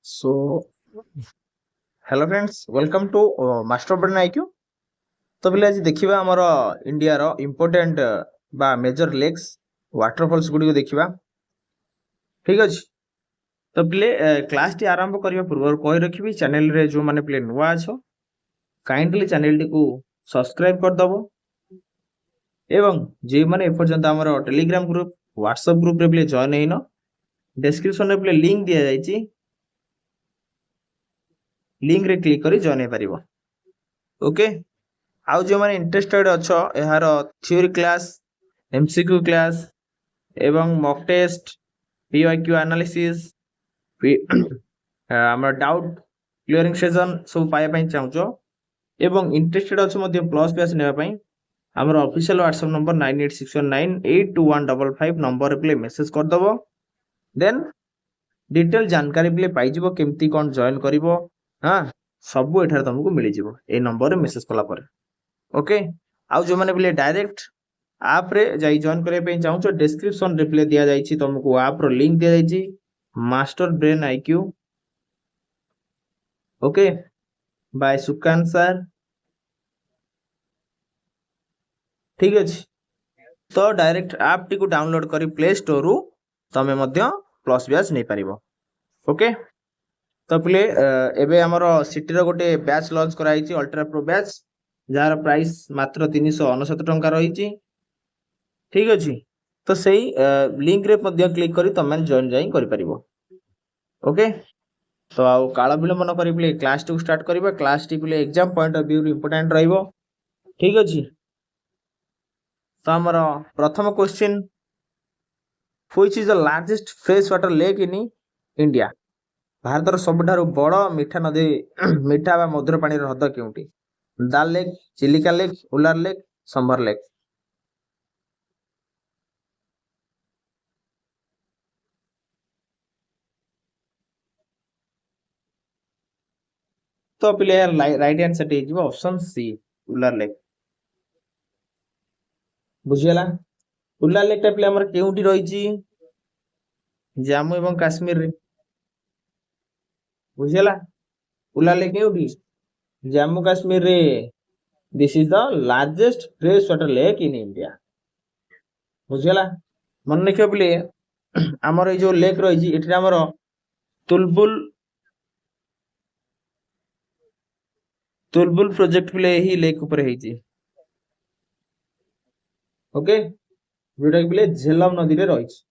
So, hello friends, welcome to Masterbrainiq. तो पिले आज देखिबा हमर इंडिया रो इम्पोर्टेंट बा मेजर लेक्स वाटरफॉल्स गुडी को देखिबा। ठीक अछि। तो पिले क्लास टी आरंभ करिया पूर्व कहि रखिबी चैनल रे जो माने पिले नुवा अछो काइंडली चैनल टी को सब्सक्राइब कर दबो एवं जे माने ए पर्यंत हमर टेलीग्राम ग्रुप व्हाट्सएप ग्रुप रे पिले जॉइन हेनो डिस्क्रिप्शन रे पिले लिंक दिया जायछि लिंक रे क्लिक करी जॉइन हे परिबो। ओके आउ जो माने इंटरेस्टेड अछो एहार थ्योरी क्लास एमसीक्यू क्लास एवं मॉक टेस्ट पीवाईक्यू एनालिसिस हमर डाउट क्लियरिंग सेशन सब पाया पई चाहूचो एवं इंटरेस्टेड अछो मध्ये प्लस बैच नेबा पई हमर ऑफिशियल व्हाट्सएप नंबर 9861982155 नंबर पे मेसेज कर दबो देन डिटेल जानकारी पे पाई जिवो केमती कोन जॉइन करिवो हां सब एठार तुमको मिली जिवो ए नंबर रे मेसेज कला पर। ओके आउ जो माने बिले डायरेक्ट आप रे जाई जॉइन करे पे चाहू छ डिस्क्रिप्शन रे प्ले दिया जाई छी तुमको आप रो लिंक दिया जाई छी master brain IQ. Okay bye Sukan sir. ठीक अछि तो डायरेक्ट आप टी को डाउनलोड करी प्ले स्टोर रु तमे मध्य प्लस बैच नै परिबो। ओके तो प्ले एबे हमरो सिटी रो गोटे बैच लॉन्च कराई छी ultra pro batch jar price मात्र 369 टंका रही छी। ठीक अछि तो सही लिंक रे मध्ये क्लिक करी तमे जॉइन जाई करि परिबो। ओके तो आउ काला विलंब न करी प्ले क्लास टू स्टार्ट करिबा। क्लास टी pre exam point of view important रहइबो। ठीक अछि तो हमरो प्रथम question which is the largest fresh water lake in India. भारत रो सबठारो बड़ मीठा नदी मीठा बा मधुर पानी रो हद केउटी Dal lake Chilika lake Wular lake Sambhar lake. तो पिले राइट आंसर टे जिवो ऑप्शन सी उलार लेक। बुझियला उलार लेक टा पिले हमर केउटी रही छी जम्मू एवं काश्मीर रे। बुझियला उलार लेक केउटी जम्मू काश्मीर रे। This is the largest fresh water lake in India. बुझियला मन रखियो पिले हमर ए जो लेक रही छी एठी हमर तुलबुल तुलबुल प्रोजेक्ट पिले ही लेक ऊपर हेची। ओके जोटा पिले झेलम नदी रे रही छी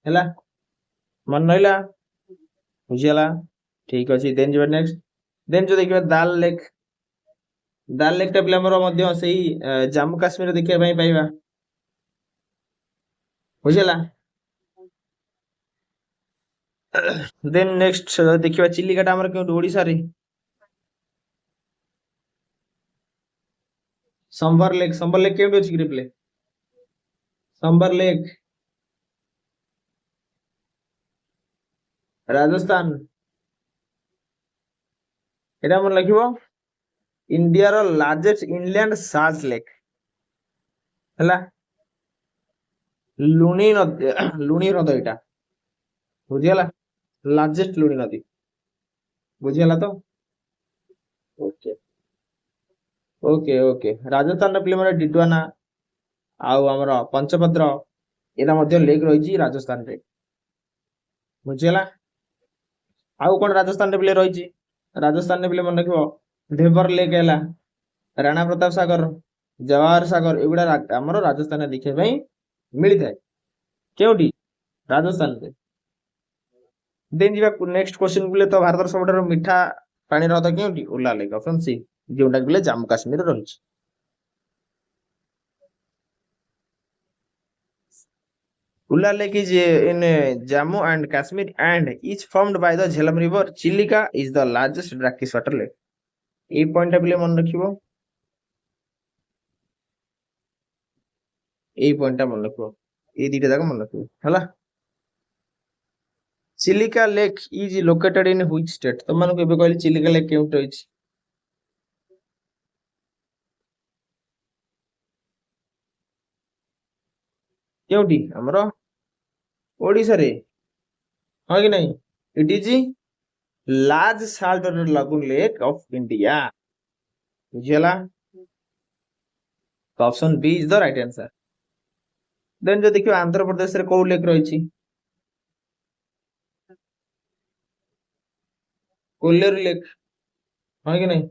हैला मन रहिला। बुझियला ठीक अछि देन जो नेक्स्ट देन जो देखिबा दाल लेक टा पिले हमर मध्य सेही जम्मू काश्मीर देखिया पई पाइबा। बुझियला देन नेक्स्ट देखिबा चिलिका टा हमर केउटी ओडिसा रे। संबर लेक केउटी अछि कि प्ले संबर लेक राजस्थान एटा मन लिखिबो इंडिया रो लार्जेस्ट इनलैंड साल्ट लेक हैला लुनी नदी एटा। बुझियला लार्जेस्ट लुनी नदी। बुझियला तो ओके ओके ओके राजस्थान रो प्ले माने डिडवाना आउ हमर पंचभद्र एटा मध्ये लेक रही छी राजस्थान रे। बुझियला आउ कोन राजस्थान रे प्ले रही छी राजस्थान रे प्ले मन रखिबो ढेबर लेक हैला राणा प्रताप सागर जवाहर सागर एगुडा हमर राजस्थान देखे पई मिली थाए केउटी राजस्थान रे। देन जिबा नेक्स्ट क्वेश्चन बोले तो भारत सबठारो मीठा पानी रहता केउटी उला लेक ऑप्शन सी जोटा बोले जम्मू काश्मीर रे रही। Ulla Lake is in Jammu and Kashmir and is formed by the Jhelum River. Chilika is the largest brackish water lake. এই পয়েন্টটা বলে মনে রাখিব এই পয়েন্টটা মনে রাখিব এই দুইটা জায়গা মনে রাখিব হলা। Chilika lake is located in which state তোমাকে ଏବେ କହିଲି ଚିଲିକା ଲେକ୍ କେଉଁଠି ରହିଛି କେଉଁଠି ଆମର ଓଡିଶାରେ ହଁ କି ନାହିଁ it is large salt lagoon lake of India बुझीगला तो option B is the right answer then जो देखियो आंध्र प्रदेश रे को लेक रही कोल्लेर लेक है कि नहीं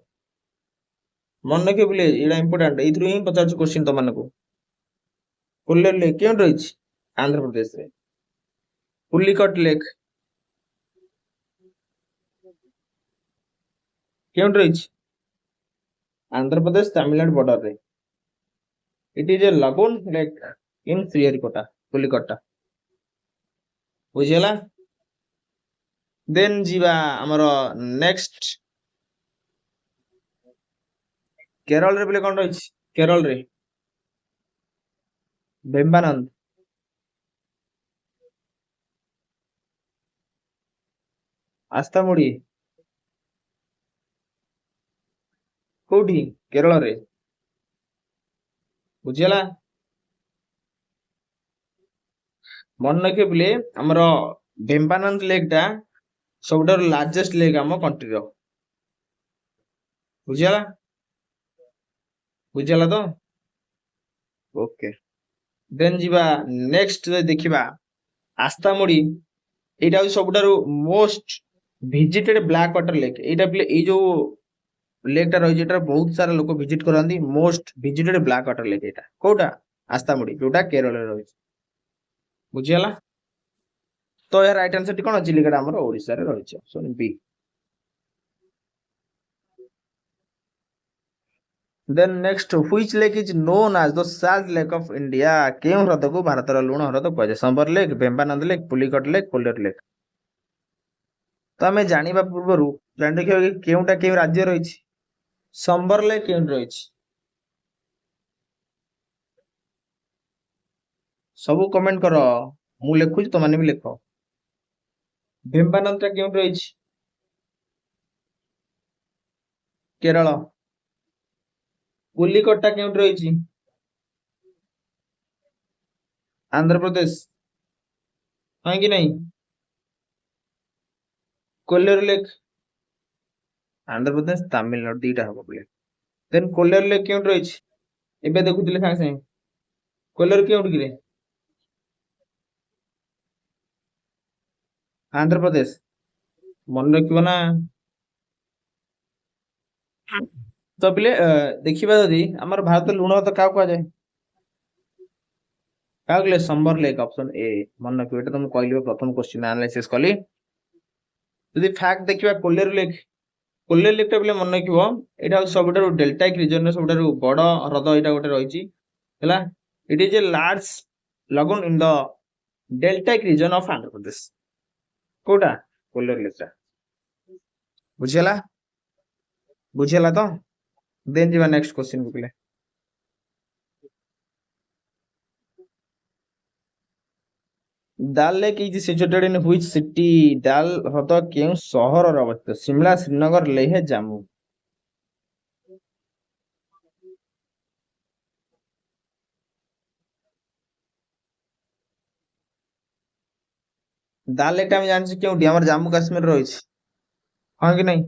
मन रखियो बोले एटा इंपोर्टेंट एथरु ही पचार क्वेश्चन तो मानको कोल्लेर लेक क्यों रही आंध्र प्रदेश रे पुलिकट लेक क्यों रही आंध्र प्रदेश तमिलनाडु बॉर्डर रे it is a lagoon lake in Sriharikota पुलिकटा बुझीगला देन जीवा हमर नेक्स्ट केरल रे बोले कोन रही केरल रे बेम्बानंद आस्तामुड़ी कोठी केरल रे बुझीगला मन रखिए बोले हमर बेम्बानंद लेक टा सबुठार लार्जेस्ट लेक आम कंट्री रो बुझीगला बुझीगला तो ओके देन जीवा नेक्स्ट देखिबा आस्तामुड़ी एटा हूँ सबुठार most visited black water lake एटा बोले ए जो लेक टा रही बहुत सारा लोक विजिट करती most visited black water lake एटा कोटा आस्तामुड़ी जोटा केरल रे रही बुझीगला तो यार राइट आंसर टी कोन चिलिका हमर ओडिसा रे रही option B then next which lake is known as the salt lake of India केउ ह्रद को भारत रो लूण ह्रद कहजे Sambhar lake Vembanad lake Pulicat lake Kolleru lake तो आमे जानिबा पूर्वरु जानि देखियो कि केउटा केउ राज्य रही संबर लेक केउ रही सब कमेंट करो मु लिखुची तो माने भी लिखो बेम्बानंद टा केउ रही केरल पुलिकट टा केउ रही आंध्र प्रदेश है कि नहीं कोल्लेर लेक आंध्र प्रदेश तमिलनाडु दीटा हम बोले देन कोल्लेर लेक क्यों रही एबे देखुतिले सागे सागे कोल्लेर क्यों रे आंध्र प्रदेश मन रखिबो ना तो पिले देखिबा जदी हमर भारत लुण तो का कह जाय का कहले संबर लेक ऑप्शन ए मन रखिबो एटा तो हम कहलिबो प्रथम क्वेश्चन एनालिसिस कली जदी फैक्ट देखिबा कोल्लेर लेक टा बोले मन रखिबो एटा सबुठार डेल्टाइक रीजन रे सबुठार बड़ ह्रद एटा गोटे रही हैला it is a large lagoon in the deltaic region of Andhra Pradesh कोटा कोल्लेर लेक टा बुझियला बुझियला तो देन जीवा नेक्स्ट क्वेश्चन को पिले डाल lake is situated in which city डाल ह्रद केउ शहर रे अवस्थित शिमला श्रीनगर लेह जम्मू डाल लेक हम जान क्यों हमर जम्मू काश्मीर रही हां कि नहीं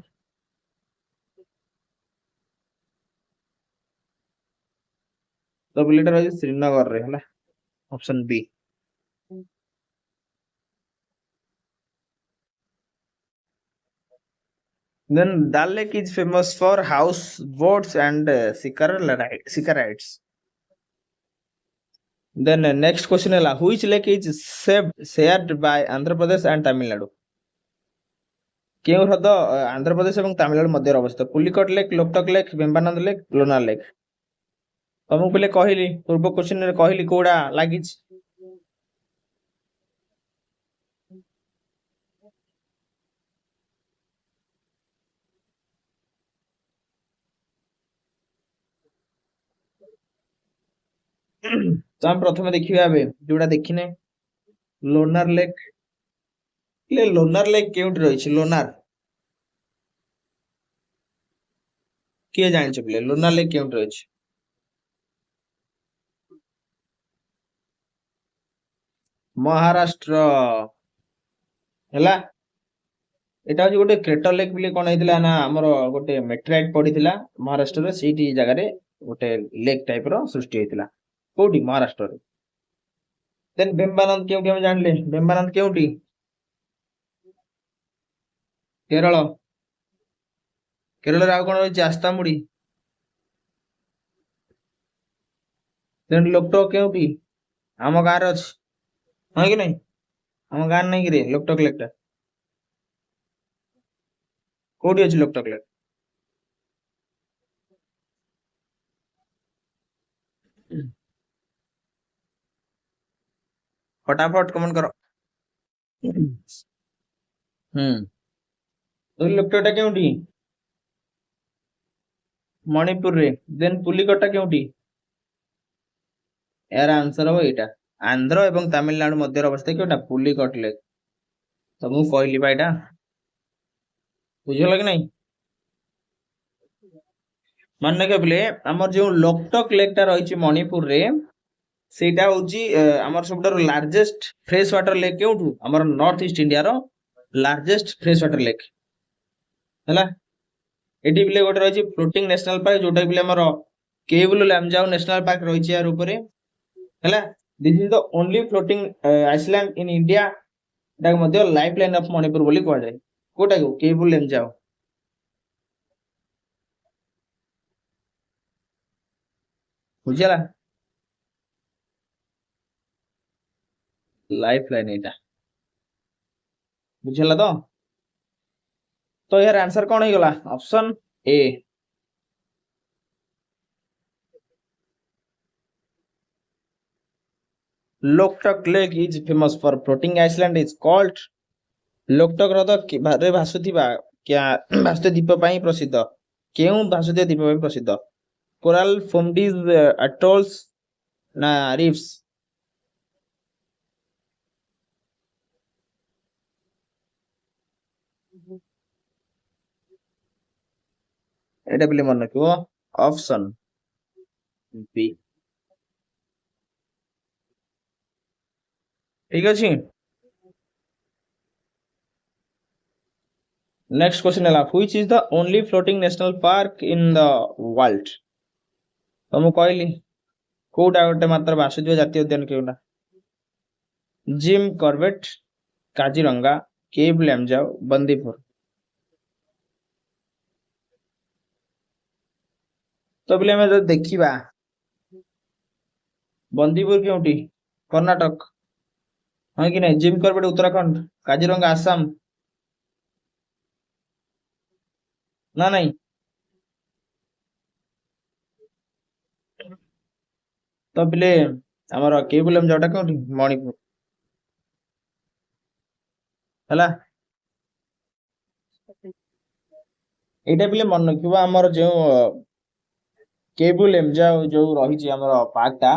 तो बिलेट रही श्रीनगर रे हला option B then Dal Lake is famous for house boats and shikarites then next question है which lake is shared by Andhra Pradesh and Tamil Nadu केउ ह्रद आंध्र प्रदेश और तमिलनाडु मध्य अवस्थित Pulicat lake Loktak lake Vembanad lake Lonar lake तुमको पहले कहली पूर्व क्वेश्चन रे कहली कोडा लागिच तो हम प्रथम देखिबा बे जोडा देखिने लोनार लेक ले लोनार लेक केउट रही लोनार किए जान छबले लोनार लेक केउट रही महाराष्ट्र हैला एटा हूँ गोटे क्रेटर लेक बोली कौन होता ना आमर गोटे मेटेराइट पड़ीला महाराष्ट्र रे सेठी जगह रे गोटे लेक टाइप रो सृष्टि होता कोठी महाराष्ट्र रे। देन बेम्बानंद केउठी हम जानले बेम्बानंद केउठी केरल। केरल रे आउ कोन रहिछि आस्तामुड़ी। देन लोकटक केउठी आम गाँ रे अछि हां कि नहीं आम गाँ नहीं कि रे लोकटक लेक टा कोठी अछि लोकटक लेक। फटाफट कमेंट करो। हम्म तो लोकटक टा केउठी मणिपुर रे। देन पुलिकटा केउठी यार आंसर हो एटा आंध्र एवं तमिलनाडु मध्य अवस्थित केउटा पुलिकट लेक। तो मु कहली बा एटा बुझल कि नहीं माने के बोले हमर जो लोकटक लेक टा रहिछि मणिपुर रे सेटा होउछि हमर सबटर लार्जेस्ट फ्रेश वाटर लेक केउठु हमर नॉर्थ ईस्ट इंडिया रो लार्जेस्ट फ्रेश वाटर लेक हैला। एटी बिले गोटे रहिछि फ्लोटिंग नेशनल पार्क जोटा बिले हमर केबुल लामजाओ नेशनल पार्क रहिछि यार ऊपर हैला। This is the only floating island in India दा मध्य लाइफलाइन ऑफ मणिपुर बोली कहै जाय कोटा को केबुल लामजाओ बुझला लाइफलाइन एटा बुझला तो यार आंसर कौन हो गला option A. Loktak lake is famous for floating island is called Loktak ह्रद रे भासुथिबा क्या भासुत द्वीप पई प्रसिद्ध केउ भासुत द्वीप पई प्रसिद्ध कोराल फोमडीज अटोल्स ना रिफ्स। एटा बिले मन रखिबो ऑप्शन बी ठीक अछि। नेक्स्ट क्वेश्चन है which is the only floating national park in the world. तो मु कहली कोटा गोटे मात्र भासुथिबा जातीय उद्यान केउटा जिम कॉर्बेट काजीरंगा केव लेमजाओ बंदीपुर। तो बिले हम जो देखिबा बंदीपुर केउटी कर्नाटक हां कि नहीं जिम कॉर्बेट उत्तराखंड काजीरंगा आसाम ना नहीं। तो बिले हमर केव लेमजाओ टा केउटी मणिपुर हला। एटा बिले मन रखिबा हमर जो केबुल एमजाओ जो रहिछि हमर पार्क टा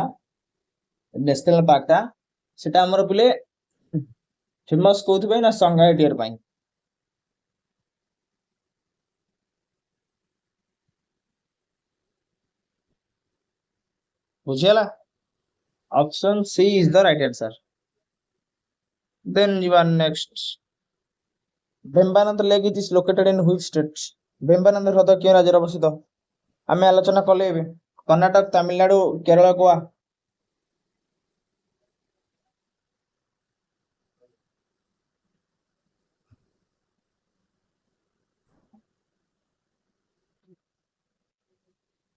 नेशनल पार्क टा सेटा हमर बिले फेमस कोथि पई ना संगाई डियर पई बुझियला option C is the right answer. Then you are next Vembanad lake is located in which state. Vembanad ह्रद केउ राज्य रे अवस्थित आमे आलोचना कले एबे कर्नाटक तमिलनाडु केरल गोवा।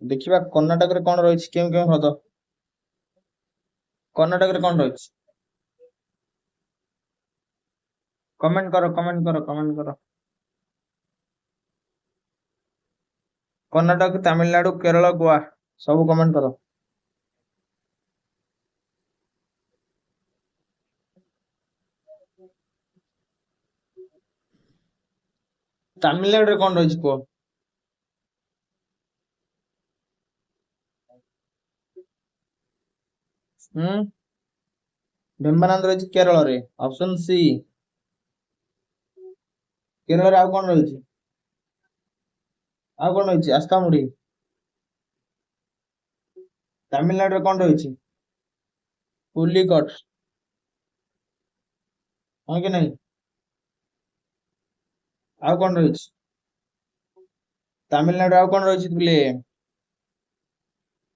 देखिबा कर्नाटक रे कोन रहिछि केउ केउ ह्रद कर्नाटक रे कोन रहिछि कमेंट करो कमेंट करो कमेंट करो। कर्नाटक तमिलनाडु केरल गोवा सब कमेंट करो। तमिलनाडु रे कोन रहिछि को हम बेम्बानंद रहिछि केरल रे ऑप्शन सी केरल रे आउ कोन रहिछि आउ कोन रहिछि आस्तामुड़ी। तमिलनाडु रे कोन रहिछि पुलिकट हां कि नहीं ଆଉ କଣ ରହିଛି? ତାମିଲନାଡୁ ଆଉ କଣ ରହିଛି ପିଲେ?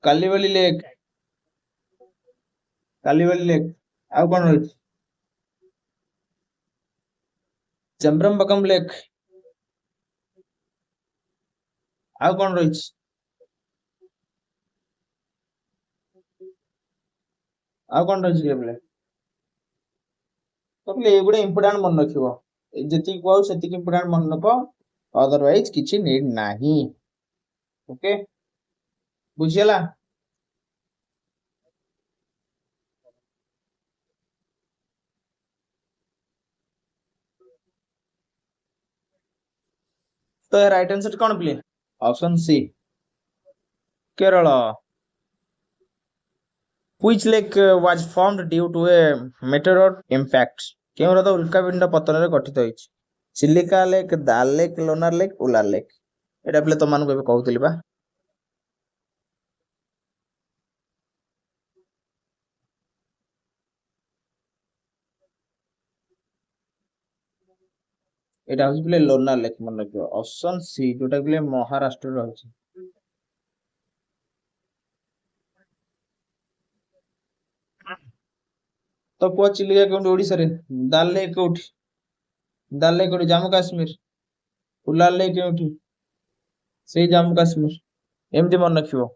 କାଲିବଲି ଲେକ୍, କାଲିବଲି ଲେକ୍। ଆଉ କଣ ରହିଛି? ଚମ୍ବ୍ରମବକମ୍ ଲେକ୍। ଆଉ କଣ ରହିଛି? ଆଉ କଣ ରହିଛି ରେ ପିଲେ? ତ ପିଲେ ଏଗୁଡା ଇମ୍ପୋର୍ଟାଣ୍ଟ ମନେ ରଖିବ। ଯେତିକି କହୁଛି ସେତିକି ଇମ୍ପୋର୍ଟାଣ୍ଟ ମନେ ରଖ, ଅଦରୱାଇଜ କିଛି ନିଡ୍ ନାହିଁ। ଓକେ, ବୁଝିହେଲା? तो राइट आंसर कौन पिले? Option C, Kerala. Which lake was formed due to a meteor impact? କେଉଁ ହ୍ରଦ ଉଲ୍କାପିଣ୍ଡ ପତନରେ ଗଠିତ ହୋଇଛି? Chilika lake, Dal lake, Lonar lake, Wular lake. ଏଇଟା ପିଲେ ତମମାନଙ୍କୁ ଏବେ କହୁଥିଲି ବା। ଏଇଟା ହଉଛି ପିଲେ ଲୋନାର ଲେକ୍, ମନେ ରଖିବ। ଅପସନ ସି, ଯୋଉଟା ପିଲେ ମହାରାଷ୍ଟ୍ରରେ ରହିଛି। ତ ପୁଅ ଚିଲିକା କେଉଁଠି? ଓଡିଶାରେ। ଦାଲ ଲେକ୍ କୋଉଠି? ଦାଲ ଲେକ୍ କୋଉଠି? ଜାମ୍ମୁ କାଶ୍ମୀର। ଉଲାର ଲେକ୍ କେଉଁଠି? ସେଇ ଜାମ୍ମୁ କାଶ୍ମୀର। ଏମିତି ମନେ ରଖିବ।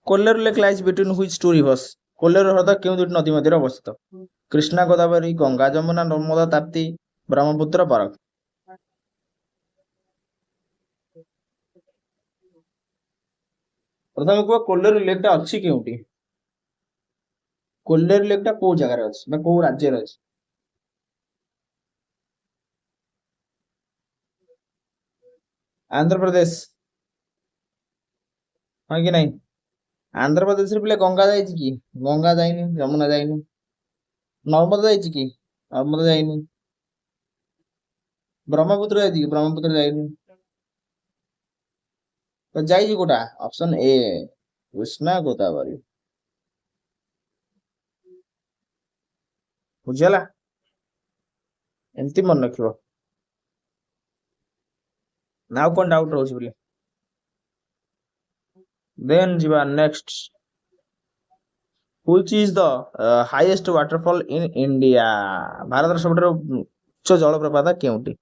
Kolleru lake lies between which two rivers? Kolleru ହ୍ରଦ କେଉଁ ଦୁଇଟି ନଦୀ ମଧ୍ୟରେ ଅବସ୍ଥିତ? କୃଷ୍ଣା ଗୋଦାବରୀ, ଗଙ୍ଗା ଯମୁନା, ନର୍ମଦା ତାପ୍ତି, ବ୍ରହ୍ମପୁତ୍ର ବରାକ। ପ୍ରଥମେ କୁହ କୋଲ୍ଲେର ଲେକ୍ ଟା ଅଛି କେଉଁଠି? କୋଲ୍ଲେର ଲେକ୍ ଟା କୋଉ ଜାଗାରେ ଅଛି ବା କୋଉ ରାଜ୍ୟରେ ଅଛି? ଆନ୍ଧ୍ରପ୍ରଦେଶ, ହଁ କି ନାଇଁ? ଆନ୍ଧ୍ରପ୍ରଦେଶରେ ପିଲେ ଗଙ୍ଗା ଯାଇଛି କି? ଗଙ୍ଗା ଯାଇନି, ଯମୁନା ଯାଇନି। ନର୍ମଦା ଯାଇଛି କି? ନର୍ମଦା ଯାଇନି। ବ୍ରହ୍ମପୁତ୍ର ଯାଇଛି କି? ବ୍ରହ୍ମପୁତ୍ର ଯାଇନି। ତ ଯାଇଛି କୋଉଟା? ଅପସନ ଏ, କୃଷ୍ଣା ଗୋଦାବରୀ। ବୁଝିଗଲା? ଏମିତି ମନେ ରଖିବ। ନା ଆଉ କଣ ଡାଉଟ ରହୁଛି ବୋଲି? ଦେନ୍ ଯିବା next. Which is the highest waterfall in India? ଭାରତର ସବୁଠାରୁ ଉଚ୍ଚ ଜଳପ୍ରପାତ କେଉଁଠି?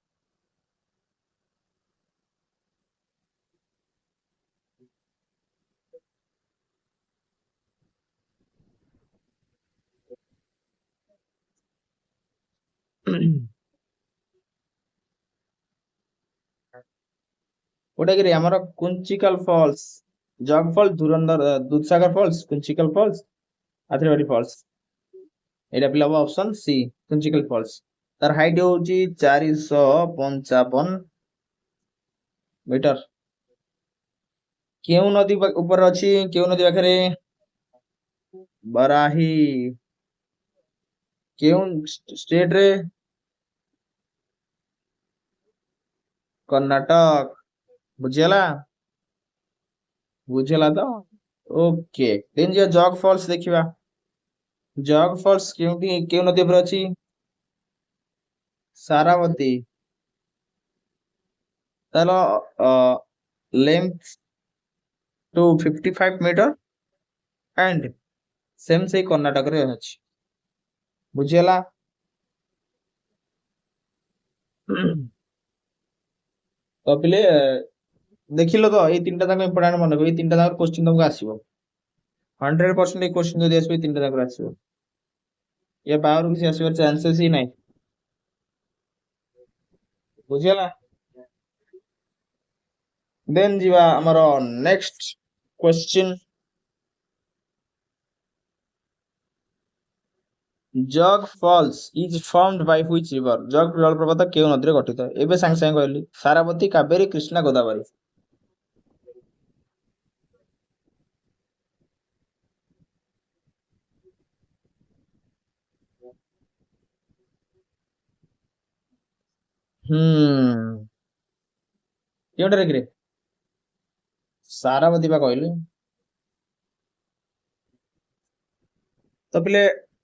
କୋଉଟାକିରେ? ଆମର କୁଞ୍ଚିକଲ ଫଲ୍ସ, ଜଗ ଫଲ୍, ଧୁରନ୍ଧର, ଦୁଧସାଗର ଫଲ୍ସ, କୁଞ୍ଚିକଲ ଫଲ୍ସ, ଆଥ୍ରେବାଡି ଫଲ୍ସ। ଏଇଟା ପିଲା ହବ ଅପସନ ସି, କୁଞ୍ଚିକଲ ଫଲ୍ସ। ତାର ହାଇଟ୍ ହଉଛି 455 ମିଟର। କେଉଁ ନଦୀ ଉପରେ ଅଛି? କେଉଁ ନଦୀ ପାଖରେ? ବରାହି। କେଉଁ ଷ୍ଟେଟ ରେ? କର୍ଣ୍ଣାଟକ। ବୁଝିଗଲା? ବୁଝିଗଲା ତ? ଓକେ, ଦେନ୍ ଯିବା ଜଗ ଫଲ୍ସ ଦେଖିବା। ଜଗ ଫଲ୍ସ କେଉଁଠି, କେଉଁ ନଦୀ ଉପରେ ଅଛି? ସାରାବତୀ। ତାର length two 55 meter and same ସେଇ କର୍ଣ୍ଣାଟକରେ ଅଛି। ବୁଝିଗଲା? ତ ପିଲେ ଦେଖିଲ ତ, ଏଇ ତିନିଟା ଯାକ ଇମ୍ପୋର୍ଟାଣ୍ଟ ମନେ ରଖିବ। ଏଇ ତିନିଟା ଯାକ କ୍ୱେଶ୍ଚିନ୍ ତମକୁ ଆସିବ 100%। ଏଇ କ୍ୱେଶ୍ଚିନ୍ ଯଦି ଆସିବ, ଏଇ ତିନିଟା ଯାକ ଆସିବ। ଏ ବାହାରୁ କିଛି ଆସିବାର ଚାନ୍ସେସ୍ ହିଁ ନାହିଁ। ବୁଝିଗଲା? ଦେନ୍ ଯିବା ଆମର next question. Jog falls is formed by which river? Jog ଜଳପ୍ରପାତ କେଉଁ ନଦୀରେ ଗଠିତ? ଏବେ ସାଙ୍ଗେ ସାଙ୍ଗେ କହିଲି, ସାରାବତୀ, କାବେରୀ, କୃଷ୍ଣା, ଗୋଦାବରୀ। ହୁଁ, କେଉଁଟାରେ କିରେ? ସାରାବତୀ ବା କହିଲି। ତ ପିଲେ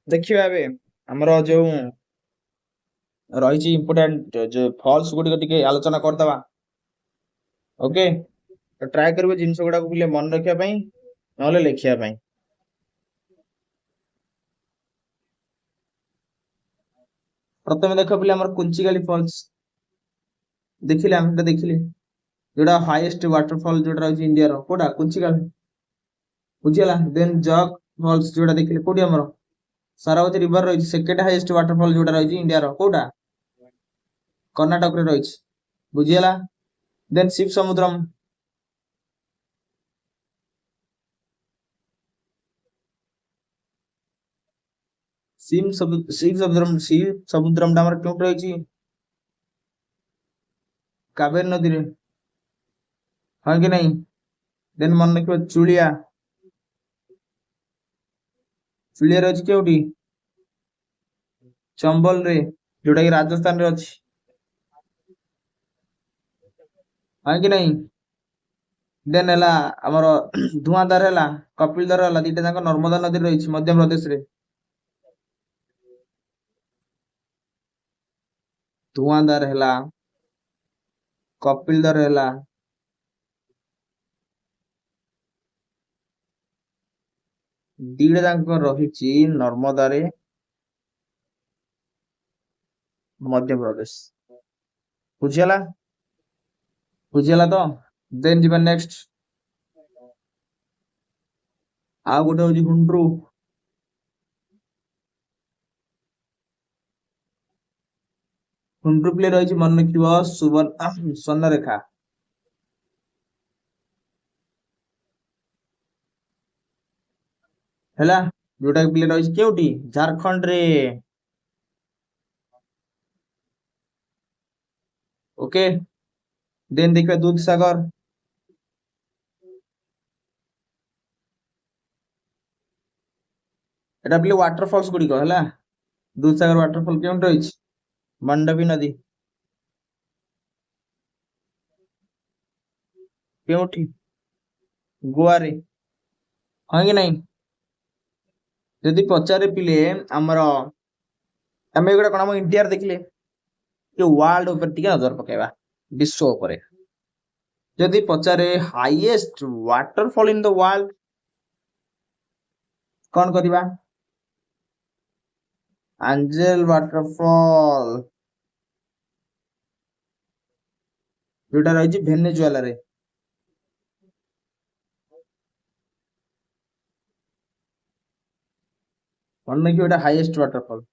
ଦେଖିବା ଏବେ ଆମର ଯୋଉ रही इंपोर्टेंट जो फॉल्स गुडी टिके आलोचना करदवा ओके तो ट्राई करिवे जिंस गुडा को मन रखिया पई नले लिखिया पई प्रथम देख पिले हमर कुंचिगाली फॉल्स देखिले हम देखिले जोड़ा हाईएस्ट वाटरफॉल जोड़ा रही इंडिया रो कोडा कुंचिगाली बुझिला देन जग फॉल्स जोड़ा देखिले कोडी हमर सारावती रिवर रही सेकेंड हाईएस्ट वाटरफॉल जोड़ा रही इंडिया रो कोडा कर्नाटक रे रही बुझिला देन शिव समुद्रम शिव समुद्रम हमर क्यों रही कावेरी नदी रे हाँ कि नहीं देन मन रखियो चुलिया चुलिया रही केउटी चंबल रे जोटा कि राजस्थान रे अछि हाँ कि नहीं देन हला हमर धुआंधार हला कपिलधर हला दीटा जाक नर्मदा नदी रही मध्य प्रदेश रे धुआंधार हला कपिलधर हला दीटा जाक रही नर्मदा रे मध्य प्रदेश बुझिला बुझिला तो देन जीवन नेक्स्ट आ गोटे होजी हुंड्रू हुंड्रू प्ले रही मन रखियो सुवर्ण स्वर्णरेखा हैला जोटा प्ले रही केउटी झारखंड रे ओके देन देखिए दूध सागर एटा प्ले वाटरफॉल्स गुडी को हैला दूध सागर वाटरफॉल क्यों रही मंडवी नदी क्योंठी गोवा रे हाँ कि नहीं जदि पचारे पिले आमर आम एगुड़ा कौन आम इंडिया देखिले कि वर्ल्ड ऊपर टिके नजर पकेबा विश्व ऊपर जदि पचारे highest waterfall in the world कौन करबा एंजल वाटरफॉल जोटा रही वेनेजुएला रे मन कि हाईएस्ट वाटरफॉल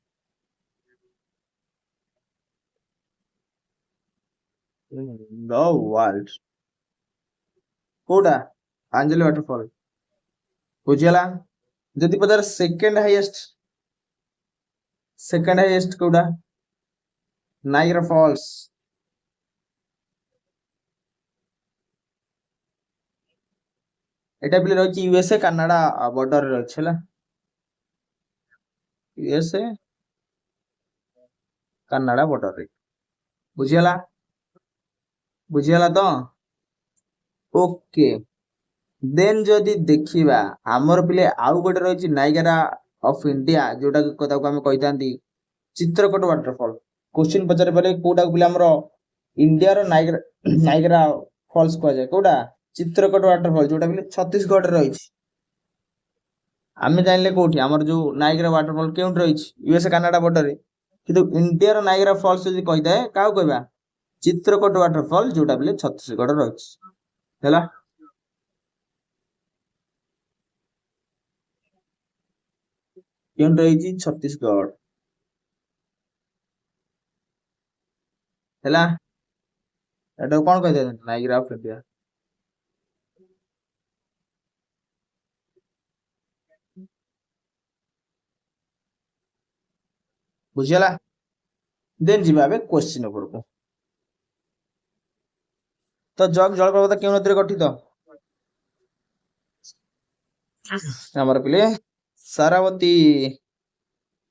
द वर्ल्ड कोडा एंजल वाटरफॉल बुझिला जदि पचार सेकंड हाईएस्ट कोडा नाइग्रा फॉल्स एटा भी रही यूएसए कनाडा बॉर्डर रही यूएसए कनाडा बॉर्डर रे बुझिला बुझिला तो ओके देन जदि देखिबा हमर पिले आउ गोटे रही नाइगरा ऑफ इंडिया जोटा कथा को हम कहितांती चित्रकूट वाटरफॉल क्वेश्चन पचारे परे कोडा पिले हमर इंडिया रो नाइगरा फॉल्स को जाय कोडा चित्रकूट वाटरफॉल जोटा पिले छत्तीसगढ़ रे रही आमे जानले कोठी हमर जो नाइगरा वाटरफॉल केउट रही यूएसए कनाडा बॉर्डर रे किंतु इंडिया रो नाइगरा फॉल्स जदि कहिताए काउ कहबा चित्रकूट वाटरफॉल जोटा पिले छत्तीसगढ़ रही हैला क्यों रही छत्तीसगढ़ हैला एटा कोन कहते नाइगरा ऑफ इंडिया बुझिला देन जीवा बे क्वेश्चन ऊपर को तो जग जलप्रपात केउ नदी रे गठित हमर पिले सारावती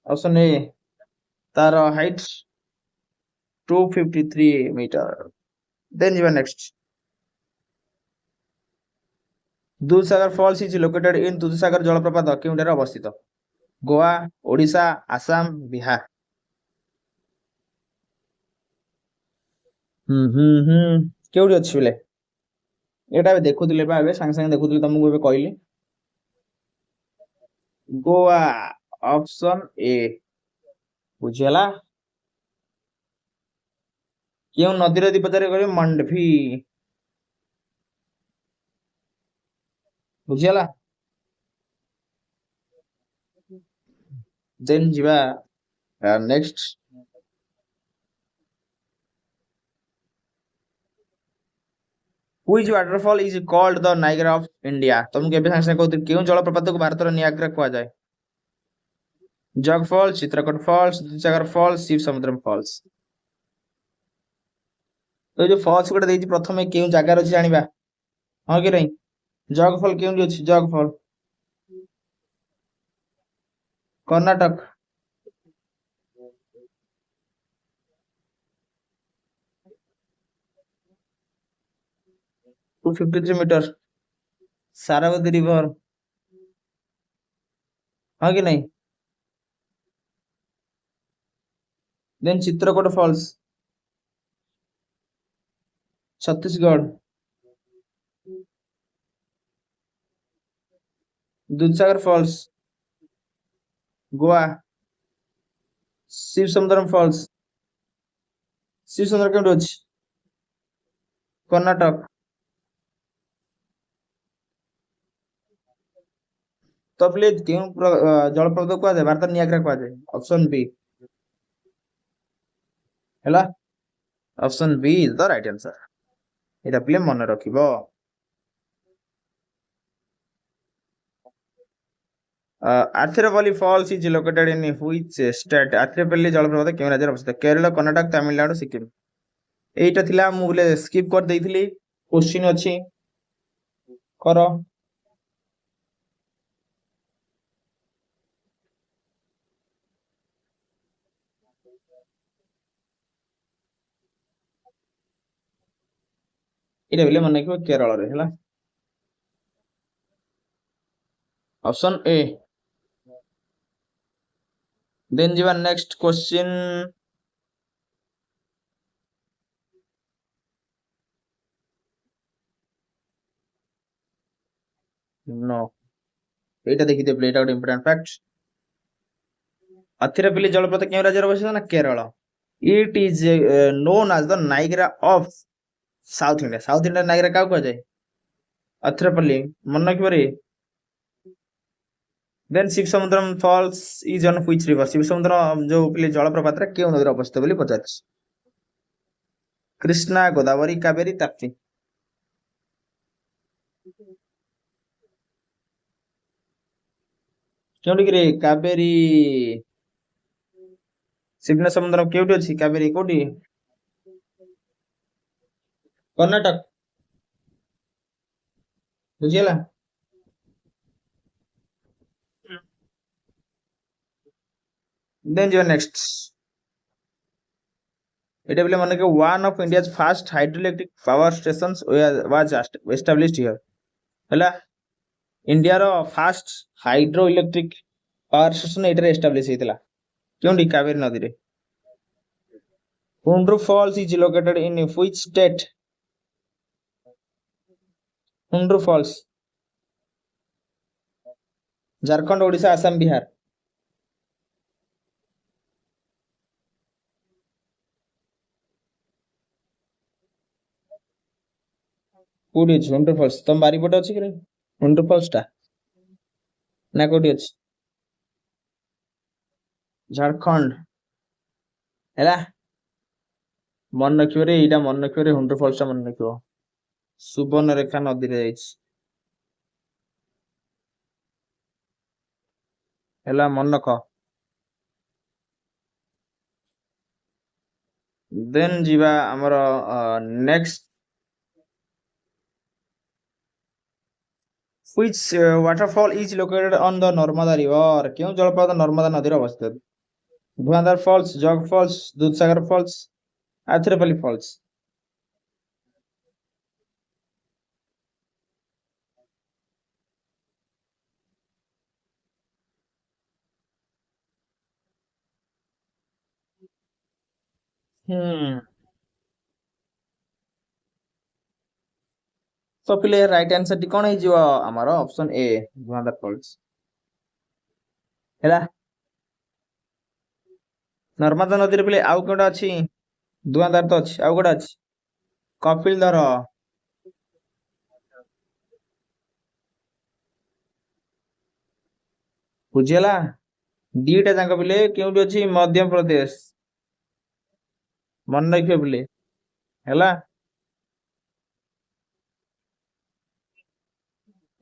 ऑप्शन ए तार हाइट 253 मीटर देन जीवा next Dudhsagar falls is located in Dudhsagar जलप्रपात केउठारे अवस्थित गोवा ओडिशा आसाम बिहार କେଉଁଠି ଅଛି ବୋଲେ ଏଇଟା ଏବେ ଦେଖୁଥିଲେ ବା ଏବେ ସାଙ୍ଗେ ସାଙ୍ଗେ ଦେଖୁଥିଲି ତମକୁ ଏବେ କହିଲି ଗୋଆ ଅପସନ ଏ ବୁଝିଗଲା କେଉଁ ନଦୀର ଦ୍ୱୀପ ପଚାରେ କହିବେ ମଣ୍ଡଭି ବୁଝିଗଲା ଦେନ୍ ଯିବା next Which waterfall is called the Niagara of India? ତମକୁ ଏବେ ସାଙ୍ଗେ ସାଙ୍ଗେ କହୁଥିଲି କେଉଁ ଜଳପ୍ରପାତକୁ ଭାରତର ନିଆଗ୍ରା କୁହାଯାଏ Jog falls Chitrakote falls Dudhsagar falls Shiva Samudram falls ତ ଯୋଉ ଫଲ୍ସ ଗୋଟେ ଦେଇଛି ପ୍ରଥମେ କେଉଁ ଜାଗାରେ ଅଛି ଜାଣିବା ହଁ କି ନାହିଁ ଜଗ ଫଲ୍ କେଉଁଠି ଅଛି Jog fall Karnataka 253 meter Sharavathi river ହଁ କି ନାହିଁ then Chitrakote falls Chhattisgarh Dudhsagar falls Goa Shiva Samudram falls Shiva Samudra କେଉଁଠି ଅଛି କର୍ଣ୍ଣାଟକ ତ ପ୍ଲିଜ କେଉଁ ଜଳପ୍ରପାତ କୁହାଯାଏ ଭାରତର ନିଆଗ୍ରା କୁହାଯାଏ ଅପସନ ବି ହେଲା option B is the right answer ଏଇଟା ପିଲେ ମନେ ରଖିବ Athirappilly falls is located in which state Athirappilly ଜଳପ୍ରପାତ କେଉଁ ରାଜ୍ୟରେ ଅବସ୍ଥିତ କେରଳ କର୍ଣ୍ଣାଟକ ତାମିଲନାଡୁ ସିକିମ ଏଇଟା ଥିଲା ମୁଁ ବୋଲେ ସ୍କିପ୍ କରିଦେଇଥିଲି କ୍ୱେଶ୍ଚିନ୍ ଅଛି କର ଏଇଟା ବୋଲେ ମନେ ରଖିବ କେରଳରେ ହେଲା ଅପସନ ଏ ଦେନ୍ ଯିବା ନେକ୍ସଟ କ୍ୱେଶ୍ଚିନ୍ नो ଏଇଟା ଦେଖିଥିବେ ଏଇଟା ଗୋଟେ ଇମ୍ପୋର୍ଟାଣ୍ଟ ଫ୍ୟାକ୍ଟ ଆଥିରେପଲ୍ଲୀ ଜଳପ୍ରପାତ କେଉଁ ରାଜ୍ୟରେ ଅବସ୍ଥିତ ନା କେରଳ ଇଟ୍ is known as the Niagara of South India South India Niagara କାହାକୁ କୁହାଯାଏ ଆଥ୍ରେପଲ୍ଲୀ ମନେ ରଖିବରେ then Shiva Samudram falls is on which river Shiva Samudra ଯୋଉ ପିଲେ ଜଳପ୍ରପାତରେ କେଉଁ ନଦୀରେ ଅବସ୍ଥିତ ବୋଲି ପଚାରିଛି କୃଷ୍ଣା ଗୋଦାବରୀ କାବେରୀ ତାପ୍ତି କେଉଁଠିକିରେ କାବେରୀ ଶିବନା ସମୁଦ୍ର କେଉଁଠି ଅଛି କାବେରୀ କୋଉଠି କର୍ଣ୍ଣାଟକ ବୁଝିଗଲା ଦେନ୍ ଯିବା ନେକ୍ସଟ এটা বলে মানে কি one of India's first hydroelectric power stations was established here ହେଲା ଇଣ୍ଡିଆର first hydro electric power station ଏଇଟାରେ ଏଷ୍ଟାବ୍ଲିଶ ହେଇଥିଲା କେଉଁଠି କାବେରୀ ନଦୀରେ Hundru falls is located in which state Hundru falls Jharkhand Odisha Assam Bihar କୋଉଠି ଅଛି ହୁଣ୍ଡ୍ରୁ ଫଲ୍ସ ତମ ବାରିପଟେ ଅଛି କି ହୁଣ୍ଡ୍ରୁ ଫଲ୍ସ ଟା ନା କୋଉଠି ଅଛି ଝାରଖଣ୍ଡ ହେଲା ମନେ ରଖିବରେ ଏଇଟା ମନେ ରଖିବରେ ହୁଣ୍ଡ୍ରୁ ଫଲ୍ସ ଟା ମନେ ରଖିବ ସୁବର୍ଣ୍ଣରେଖା ନଦୀରେ ଯାଇଛି ହେଲା ମନେ ରଖ ଦେନ୍ ଯିବା ଆମର next which waterfall is located on the Narmada river କେଉଁ ଜଳପ୍ରପାତ ନର୍ମଦା ନଦୀରେ ଅବସ୍ଥିତ ଧୁଆଁଧାର ଫଲ୍ସ ଜଗ ଫଲ୍ସ ଦୁଧସାଗର ଫଲ୍ସ ଆଥ୍ରେପଲ୍ଲୀ ଫଲ୍ସ तो पिले राइट आंसर टी कोन हे जिवो हमर ऑप्शन ए वाटरफॉल्स हैला नर्मदा नदी रे पिले आउ कोडा अछि धुआंधार तो अछि आउ कोडा अछि कपिल धर बुझियला दीटा जांक पिले केउटी अछि मध्य प्रदेश मन रखियो पिले हैला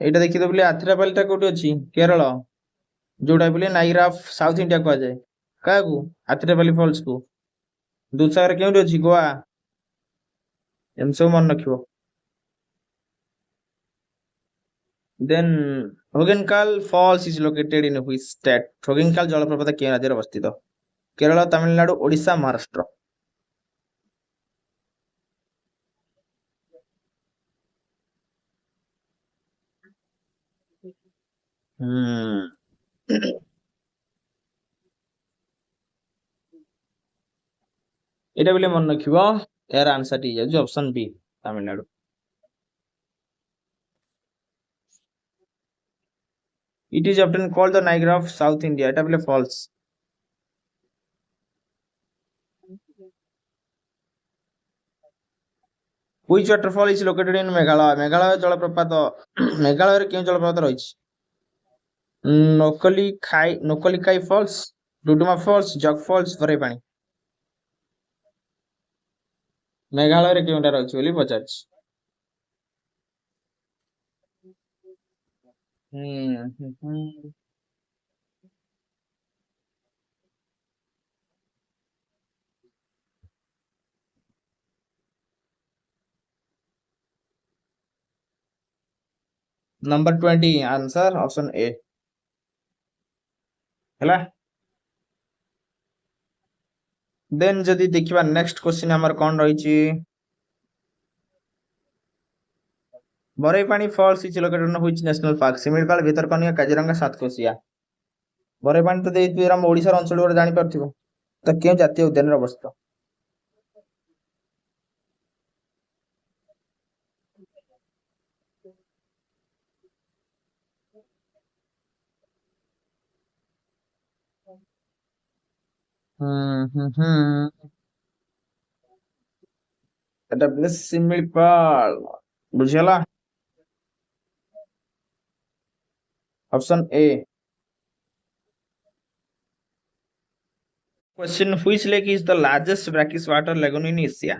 एटा देखि दो पिले आथिरापल्ली टा कोउटी अछि केरल जोटा पिले नाइग्रा ऑफ साउथ इंडिया को जाय काकू आथिरापल्ली फॉल्स को दूसरा केउटी अछि गोवा एम सब मन रखियो then Hogenakkal falls is located in which state Hogenakkal जलप्रपात के राज्य रे अवस्थित केरल तमिलनाडु ओडिशा महाराष्ट्र এটা বলে মনে রাখিব এর আনসার টি যাচ্ছে option B Tamil Nadu it is often called the Niagara of south India এটা বলে falls Which waterfall is located in Meghalaya? Meghalaya জলপ্রপাত মেঘালয়ের কেউ জলপ্রপাত রয়েছে Nohkalikai falls Duduma falls Jog falls ভরে পানি মেঘালয়ের কেউটা রয়েছে বলে পচারছি नंबर 20 आंसर ऑप्शन ए हैला देन जदि देखिबा नेक्स्ट क्वेश्चन हमर कोन रहिछि Barehipani falls is located in which national park Similipal Bhitarkanika Kaziranga Satkosia Barehipani तो देइ हम ओडिसा अंचल वर जानि परथिबो त के जातीय उद्यान रे अवस्थित এটা বলে সিমিলপাল বুঝিলা option A question which lake is the largest brackish water lagoon in Asia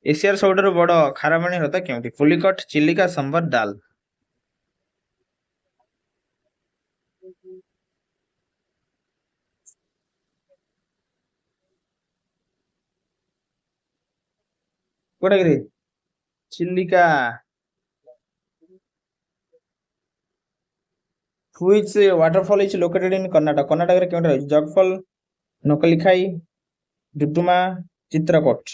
एशियार सबठारु बड़ खारापाणी ह्रद केउटी पुलिकट चिलिका संबर दाल कोटा गिरी Chilika which waterfall is located in Karnataka Karnataka रे केउटा रहै जगफॉल नकलिखाई डुडुमा चित्रकोट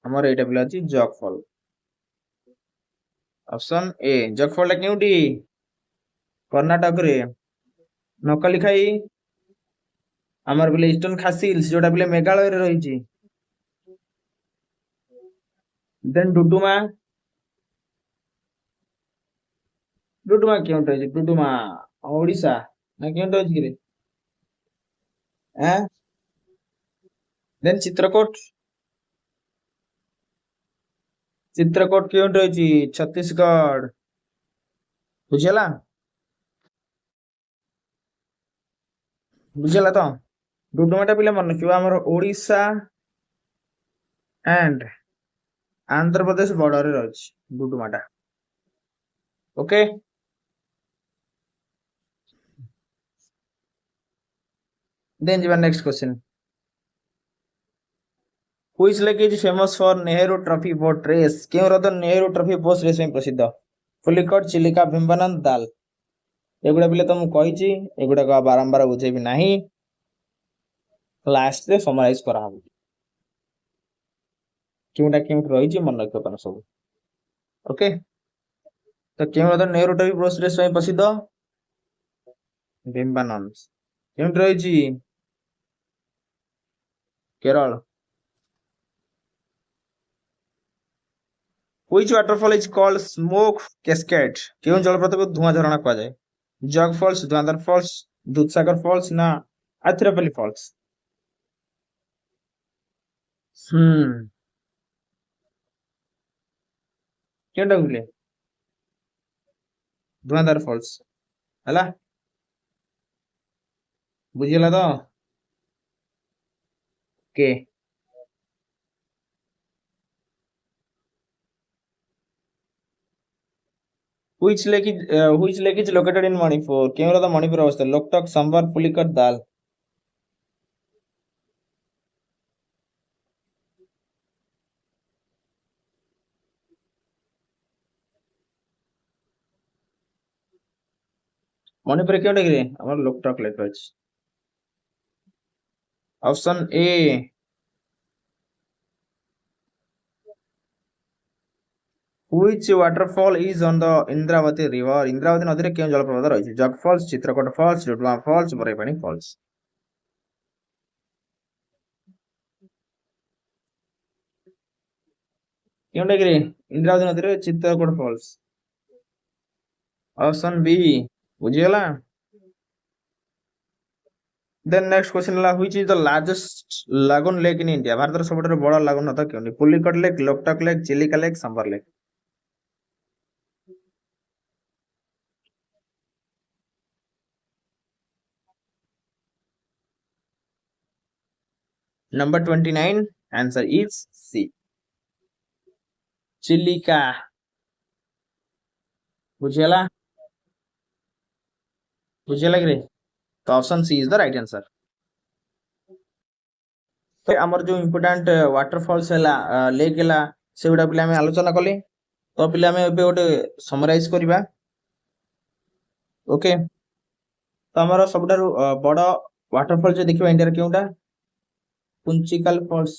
हमर एटा पिला अछि जगफॉल ऑप्शन ए जगफॉल केउटी कर्नाटक रे नकलिखाई हमर बिले ईस्टर्न खासिल्स जोटा बिले मेघालय रे रहिछि देन डुडुमा डुडुमा केउट रहिछि डुडुमा ओडिशा ना केउट रहिछि रे हैं देन चित्रकोट केउट रहिछि छत्तीसगढ़ बुझिला बुझिला तो डुडुमाटा पिले मन रखिबा हमर ओडिशा एंड आंध्र प्रदेश बॉर्डर रे रहछि डुडुमाटा ओके देन जीवा next question which lake is famous for Nehru trophy boat race केउ ह्रद नेहरू ट्रॉफी बोट रेस में प्रसिद्ध पुलिकट चिलिका भीमबानंद दाल एगुड़ा पिले तो मु कहिछि एगुड़ा का बारंबार बुझेबी नाही लास्ट रे समराइज करा हबो केउटा केउट रहिछि मन रखियो तन सब ओके तो केउ ह्रद नेहरू ट्रॉफी बोट रेस में प्रसिद्ध ଭୀମ୍ବାନନ୍ସ କେଉଁଠି ରହିଛି? Kerala. Which waterfall is called smoke cascade? କେଉଁ ଜଳପ୍ରପାତକୁ ଧୂଆଁ ଝରଣା କୁହାଯାଏ? Jog falls, ଧୁଆଁଧାର falls, Dudhsagar falls ନା ଆଥିରାପଲ୍ଲୀ ଫଲ୍ସ? କେଉଁଟା କହିଲେ? ଧୁଆଁଧାର ଫଲ୍ସ ହେଲା, ବୁଝିଗଲା ତ? Okay. which lake is located in Manipur? କେଉଁ ହ୍ରଦ ମଣିପୁର ଅବସ୍ଥିତ? ଲୋକଟକ, ସମ୍ବର, ପୁଲିକଟ, ଦାଲ? ମଣିପୁରରେ କେଉଁଟା କିରେ? ଆମର ଲୋକଟକ ଲେକ୍ ଅଛି। Option A. Which waterfall is on the Indravati river? Indravati ନଦୀରେ କେଉଁ ଜଳପ୍ରପାତ ରହିଛି? Jog falls, Chitrakote falls, Duduma falls, Barehipani falls? କେଉଁଟା କିରେ? ଇନ୍ଦ୍ରାବତୀ ନଦୀରେ ଚିତ୍ରକୋଟ ଫଲ୍ସ। Option B. ବୁଝିଗଲା? ଦେନ୍ ନେକ୍ସଟ କ୍ୱେଶ୍ଚନ ହେଲା which is the largest lagoon lake in India? ଭାରତର ସବୁଠାରୁ ବଡ଼ ଲାଗୁନ୍ ହ୍ରଦ କେଉଁଠି? Pulicat lake, Loktak lake, Chilika lake, Sambhar lake? Number 29 answer is C. Chilika. ବୁଝିଗଲା? ବୁଝିଗଲା କିରେ? ତ option C is the right answer. ତ ଆମର ଯୋଉ ଇମ୍ପୋର୍ଟାଣ୍ଟ ୱାଟରଫଲ୍ସ ହେଲା, ଲେକ୍ ହେଲା, ସେଗୁଡା ପିଲା ଆମେ ଆଲୋଚନା କଲେ। ତ ପିଲା ଆମେ ଏବେ ଗୋଟେ ସମରାଇଜ କରିବା। ଓକେ, ତ ଆମର ସବୁଠାରୁ ବଡ ୱାଟରଫଲ୍ ଯୋଉ ଦେଖିବା ଇଣ୍ଡିଆର କେଉଁଟା? ପୁଞ୍ଚିକାଲ ଫଲ୍ସ।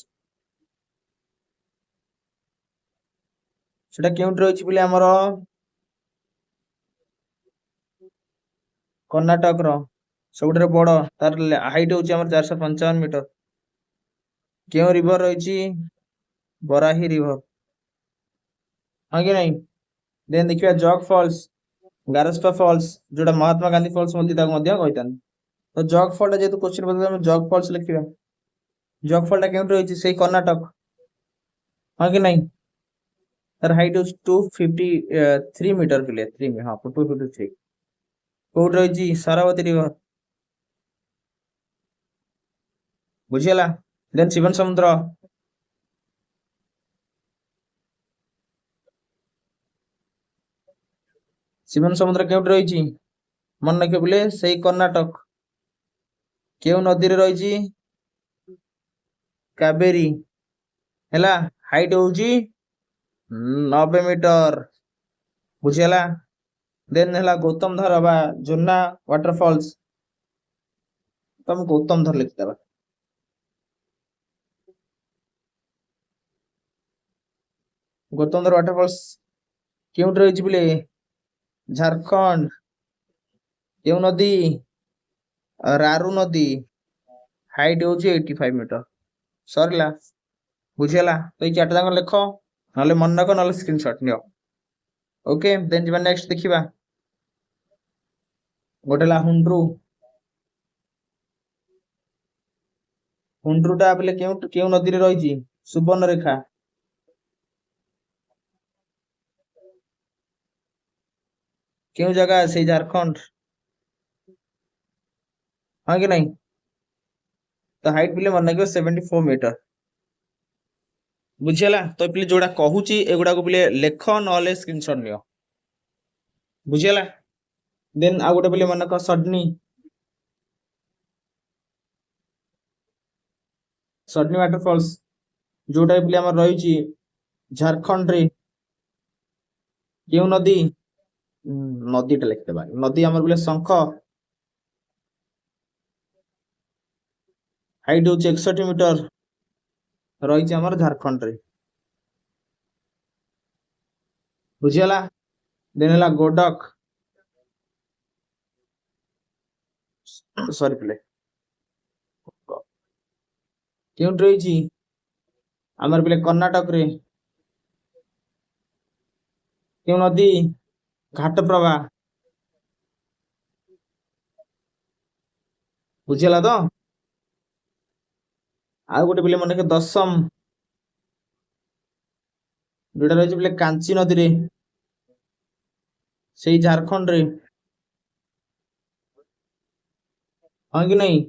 ସେଟା କେଉଁଠି ରହିଛି ବୋଲି ଆମର? କର୍ଣ୍ଣାଟକର ସବୁଠାରୁ ବଡ, ତାର ହାଇଟ୍ ହଉଛି ଆମର 455 ମିଟର। କେଉଁ ରିଭର ରହିଛି? ବରାହି ରିଭର, ହଁ କି ନାଇଁ? ଦେନ୍ ଦେଖିବା ଜଗ ଫଲ୍ସ, ଗାରସ୍ପା ଫଲ୍ସ, ଯୋଉଟା ମହାତ୍ମା ଗାନ୍ଧୀ ଫଲ୍ସ ମଧ୍ୟ ତାକୁ ମଧ୍ୟ କହିଥାନ୍ତି। ତ ଜଗ ଫଲ୍ ଟା ଯେହେତୁ କ୍ୱେଶ୍ଚନ ପଚାରିଲା, ଆମେ ଜଗ ଫଲ୍ସ ଲେଖିବା। ଜଗ ଫଲ୍ ଟା କେଉଁଠି ରହିଛି? ସେଇ କର୍ଣ୍ଣାଟକ, ହଁ କି ନାଇଁ? ତାର ହାଇଟ୍ ହଉଛି 253 ମିଟର ପିଲେ, 3 ହଁ 253। କୋଉଠି ରହିଛି? ଶରାବତୀ ରିଭର। ବୁଝିଗଲା? ଦେନ୍ ଶିବନ ସମୁଦ୍ର। ଶିବନ ସମୁଦ୍ର କେଉଁଠି ରହିଛି? ମନେ ରଖିବ ପିଲେ, ସେଇ କର୍ଣ୍ଣାଟକ। କେଉଁ ନଦୀରେ ରହିଛି? କାବେରୀ। ହେଲା, ହାଇଟ୍ ହଉଛି 90 ମିଟର। ବୁଝିଗଲା? ଦେନ୍ ହେଲା ଗୌତମ ଧର ବା ଜୁନା ୱାଟରଫଲ୍ସ। ତମେ ଗୌତମ ଧର ଲେଖିଦେବା। ଗୌତମ ଧର ୱାଟରଫଲ୍ସ କେଉଁଠି ରହିଛି ପିଲେ? ଝାରଖଣ୍ଡ। କେଉଁ ନଦୀ? ରାରୁ ନଦୀ। ହାଇଟ୍ ହଉଛି 85 ମିଟର। ସରିଲା? ବୁଝିଗଲା? ତ ଏଇ ଚାରିଟା ଯାକ ଲେଖ, ନହେଲେ ମନେ ରଖ, ନହେଲେ ସ୍କ୍ରିନଶଟ ନିଅ। ଓକେ, ଦେନ୍ ଯିବା ନେକ୍ସଟ ଦେଖିବା। ଗୋଟେ ହେଲା ହୁଣ୍ଡ୍ରୁ। ହୁଣ୍ଡ୍ରୁ ଟା ପିଲେ କେଉଁ ନଦୀରେ ରହିଛି? ସୁବର୍ଣ୍ଣରେଖା। କେଉଁ ଜାଗା? ସେଇ ଝାରଖଣ୍ଡ, ହଁ କି ନାଇଁ? ତ ହାଇଟ୍ ପିଲେ ମନେ ରଖିବ 74 ମିଟର। ବୁଝିଗଲା? ତ ପିଲେ ଯୋଉଟା କହୁଛି ଏଗୁଡାକୁ ପିଲେ ଲେଖ, ନହେଲେ ସ୍କ୍ରିନଶଟ ନିଅ। ବୁଝିଗଲା? ଦେନ୍ ଆଉ ଗୋଟେ ପିଲେ ମନେ ରଖ ସଡନୀ। ସଡନୀ ୱାଟରଫଲ୍ସ, ଯୋଉଟା ପିଲେ ଆମର ରହିଛି ଝାରଖଣ୍ଡରେ। କେଉଁ ନଦୀ? ନଦୀଟା ଲେଖିଦେବା। ନଦୀ ଆମର ପିଲେ ଶଙ୍ଖ। ହାଇଟ୍ ହଉଛି 61 ମିଟର, ରହିଛି ଆମର ଝାରଖଣ୍ଡରେ। ବୁଝିଗଲା? ଦେନ୍ ହେଲା ଗୋଡକ। सॉरी पिले क्यों रही आमर पिले कर्णाटक रे क्यों नदी घाट प्रभा बुझेला तो आउ गोटे पिले मन के दशम जोटा रही पिले कांची नदी रे से झारखंड रे हाँ कि नहीं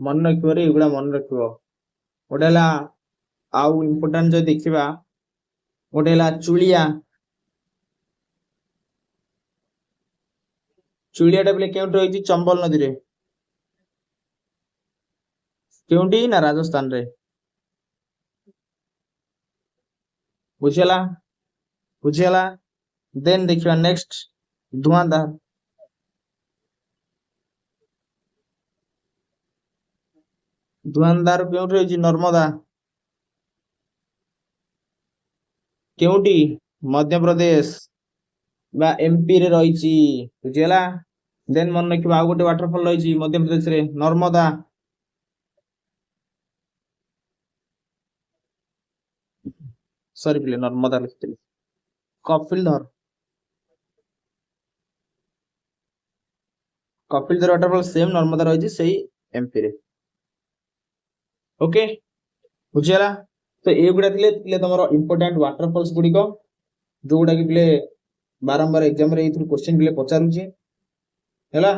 मन रखियो रे एगुड़ा मन रखियो गोटे है आउ इम्पोर्टाट जो देखा गोटे है चुलिया चुलियाटा पिले क्यों रही चंबल नदी रे क्योंटी ना राजस्थान रे बुझेला बुझेला देन देखिबा नेक्स्ट धुआंधार धुआंधार क्यों रही नर्मदा क्योंटी मध्य प्रदेश बा एमपी रे रही बुझेला देन मन रखिबा आ गोटे वाटरफॉल रही मध्य प्रदेश रे नर्मदा सॉरी पिले नर्मदा लिखिଥିଲି कपिलधर कपिलधर वाटरफॉल सेम नर्मदा रही सही एमपी रे ओके बुझीगला तो ये गुड़ा थे तुम इंपोर्टाट वाटरफॉल्स गुड़िक जो गुड़ा कि पिले बारंबार एग्जाम रे क्वेश्चन पिले पचारुचे हैला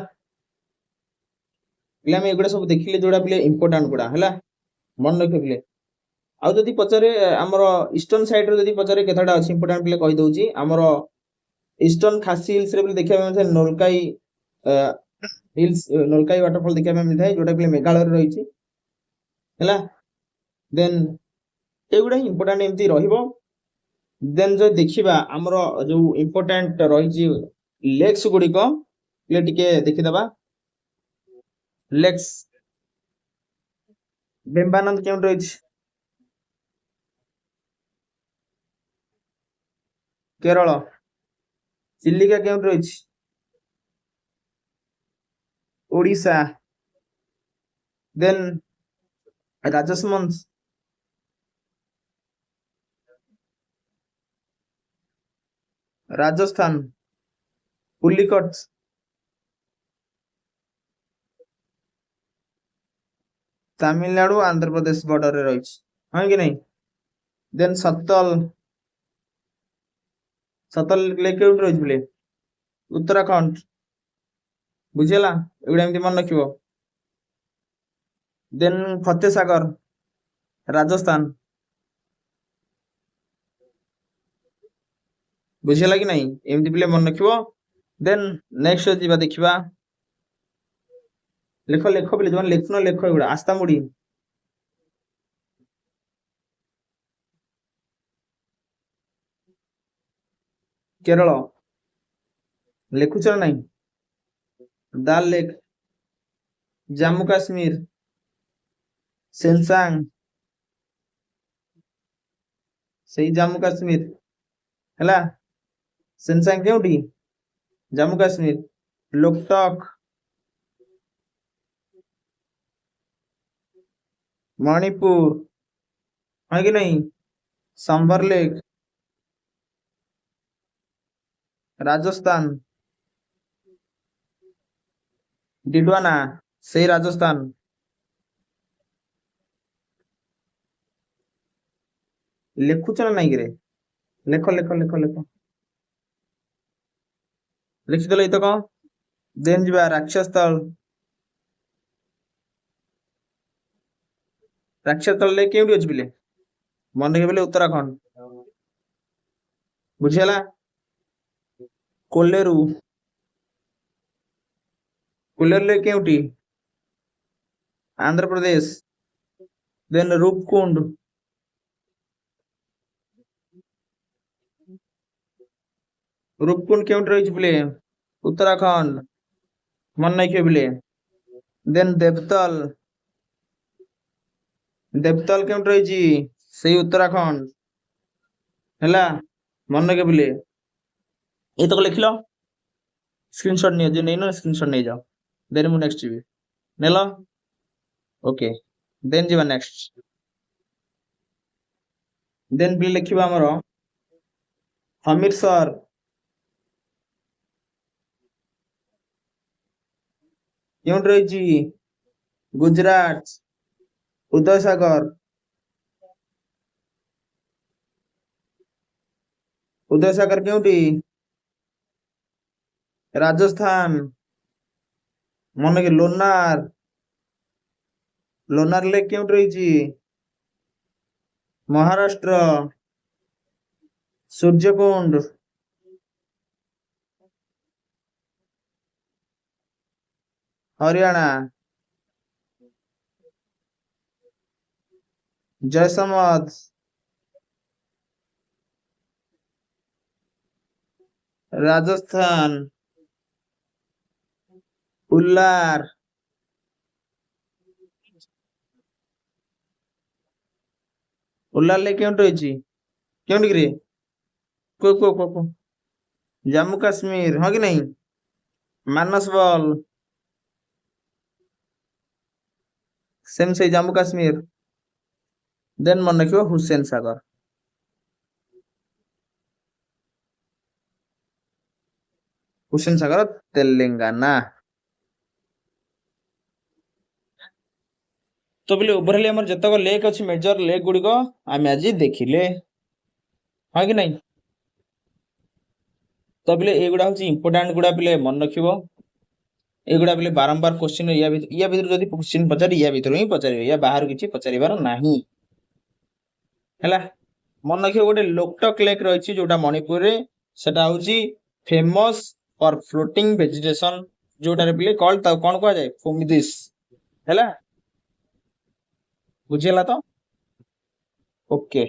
पिले हम एगुड़ा सब देखिले जोड़ा पिले इंपोर्टाट गुड़ा हैला मन रख पिले आउ जदि पचारे हमर ईस्टर्न साइड रे जदि पचारे केथाडा अछि इंपोर्टेंट पिले कहि दउची हमर ईस्टर्न खासी हिल्स रे पिले देखिया में नोलकाई हिल्स नोलकाई वाटरफॉल देखिया में मिलथाय जोटा पिले मेघालय रे रहिछि हैला देन एगुडा इंपोर्टेंट एमती रहिबो देन जो देखिबा हमर जो इंपोर्टेंट रहिछि लेक्स गुडी को पिले टिके देखि दबा लेक्स बेम्बानंद केउ रहिछि केरल चिलिका क्यों रही ओडिशा देन राजस्थान राजस्थान पुलिकट तमिलनाडु आंध्र प्रदेश बॉर्डर रे रही हाँ कि नहीं देन सतल सतल लेक रही पिले उत्तराखंड बुझेला एगुड़ा एमती मन रखिबो देन फतेह सागर राजस्थान बुझेला कि नहीं एमती पिले मन रखिबो देन नेक्स्ट जीवा देखिबा लेख लेख पिले जवन लेख न लेख एगुड़ा आस्था मुड़ी केरल लिखुच नहीं दाल लेक जम्मू काश्मीर सेंसांग सही जम्मू काश्मीर हैला सेंसांग केउटी जम्मू काश्मीर लोकटक मणिपुर है कि नहीं संबर लेक राजस्थान डिडवाना सही राजस्थान लिखुच ना नहीं रे लेख लेख लेख लेख लिखिदेल तो कौन देन जीवा राक्षस तल ले केउटी अछि बिले मन के बिले उत्तराखंड बुझेला कोलेरू कोलेरू ले केउटी आंध्र प्रदेश देन रूपकुंड रूपकुंड केउटी रही बिले उत्तराखंड मन नहीं बिले देन देवतल देवतल केउटी रही सही उत्तराखंड हैला मन के बिले ये तो लिख लो स्क्रीनशॉट नहीं जो नहीं ना स्क्रीनशॉट नहीं जाओ देन मु नेक्स्ट जीवी नेलो ओके देन जीवा नेक्स्ट देन भी लिखिबा हमरो अमृतसर केउट रही गुजरात उदयसागर उदयसागर केउटी राजस्थान मन के लोनार लोनार लेक केउट रही महाराष्ट्र सूर्यकुंड हरियाणा जैसलमेर राजस्थान उल्लार उल्लार लेक केउट रही केउट रे को जम्मू काश्मीर हाँ कि नहीं मानस बल सेम से जम्मू काश्मीर देन मन रखियो हुसैन सागर हुसैन सागर तेलंगाना तो बोले ओवरऑल हमर जतक लेक अछि मेजर लेक गुडी को आमे आज देखिले हाँ कि नहीं तो बोले एगुड़ा हूँ इंपोर्टाट गुड़ा बोले मन रखिबो एगुड़ा बोले बारंबार क्वेश्चन या भीतर जदि क्वेश्चन पचारि या भीतर ही पचारिबे या बाहर किछि पचारिबार नाही हैला मन रखियो गोटे लोकटक लेक रही जोटा मणिपुर रे सेटा होची फेमस फॉर फ्लोटिंग वेजिटेशन जोटा रे बोले कॉल ता कोन कहआ जाय फुमिदिस हैला बुझियला तो ओके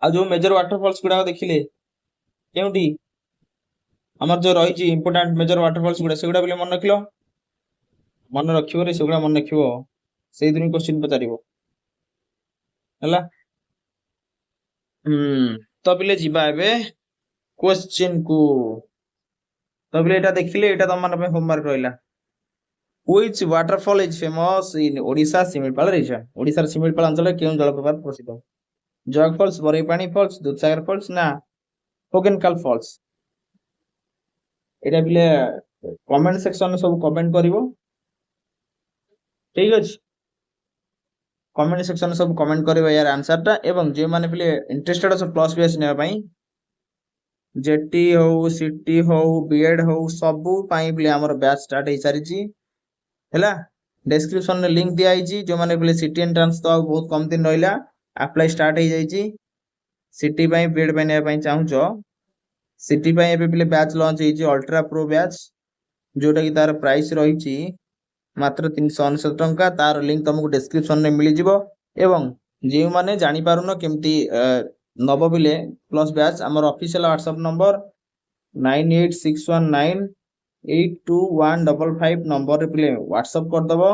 आ जो मेजर वाटरफॉल्स गुड़ा देखिले केउटी हमर जो रही इंपोर्टाट मेजर वाटरफॉल्स गुड़ा सेगुड़ा बोले मन रखिलो मन रखिबो रे सेगुड़ा मन रखिबो सेई दिन क्वेश्चन पचारिबो हैला तो बिले जीवा एबे क्वेश्चन को तो बिले एटा देखिले एटा त मन पे होमवर्क रहला which waterfall is famous in Odisha Similipal region Odisha Similipal अंचल केउं जलप्रपात प्रसिद्ध Jog falls Barehipani falls Dudhsagar falls ना होगेनकाल फॉल्स एटा बिले कमेंट सेक्शन में सब कमेंट करिवो ठीक अछि कमेंट सेक्शन में सब कमेंट करिवो यार आंसर टा एवं जे माने बिले इंटरेस्टेड अस प्लस बीएस नेबा पई जेटी हो सिटी हो बीएड हो सबु पई बिले हमर बैच स्टार्ट हे सारी छी हैला डिस्क्रिप्शन में लिंक दिया आइची जो माने बिले सिटी एंट्रेंस तो बहुत कम दिन रहिला अप्लाई स्टार्ट हो जाइची सिटी पई बीएड पई नेबा पई चाहूचो सिटी पई एबे बिले बैच लॉन्च हेची अल्ट्रा प्रो बैच जोटा की तार प्राइस रही मात्र 369 टंका तार लिंक तुमको डिस्क्रिप्शन में मिल जिवो एवं जे माने जानि पारुनो केमती नबो बिले प्लस बैच हमर ऑफिशियल व्हाट्सएप नंबर 9861982155 नंबर रे बिले व्हाट्सएप कर दबो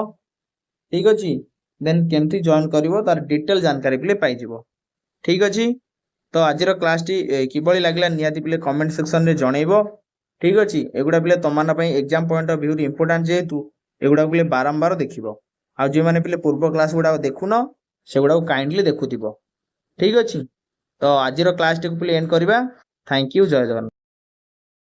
ठीक अछि देन केमती जॉइन करिवो तार डिटेल जानकारी बिले पाई जिवो ठीक अछि तो आजिर क्लास टी किबळी लागला नियाती बिले कमेंट सेक्शन रे जणैबो ठीक अछि एगुडा बिले तमाना पई exam point of view important जेतु एगुडा बिले बारंबार देखिबो आ जे माने बिले पूर्व क्लास गुडा देखुनो सेगुडा काइंडली देखुथिबो ठीक अछि तो आजिर क्लास टी को बिले एंड करबा थैंक यू जय जगन्नाथ।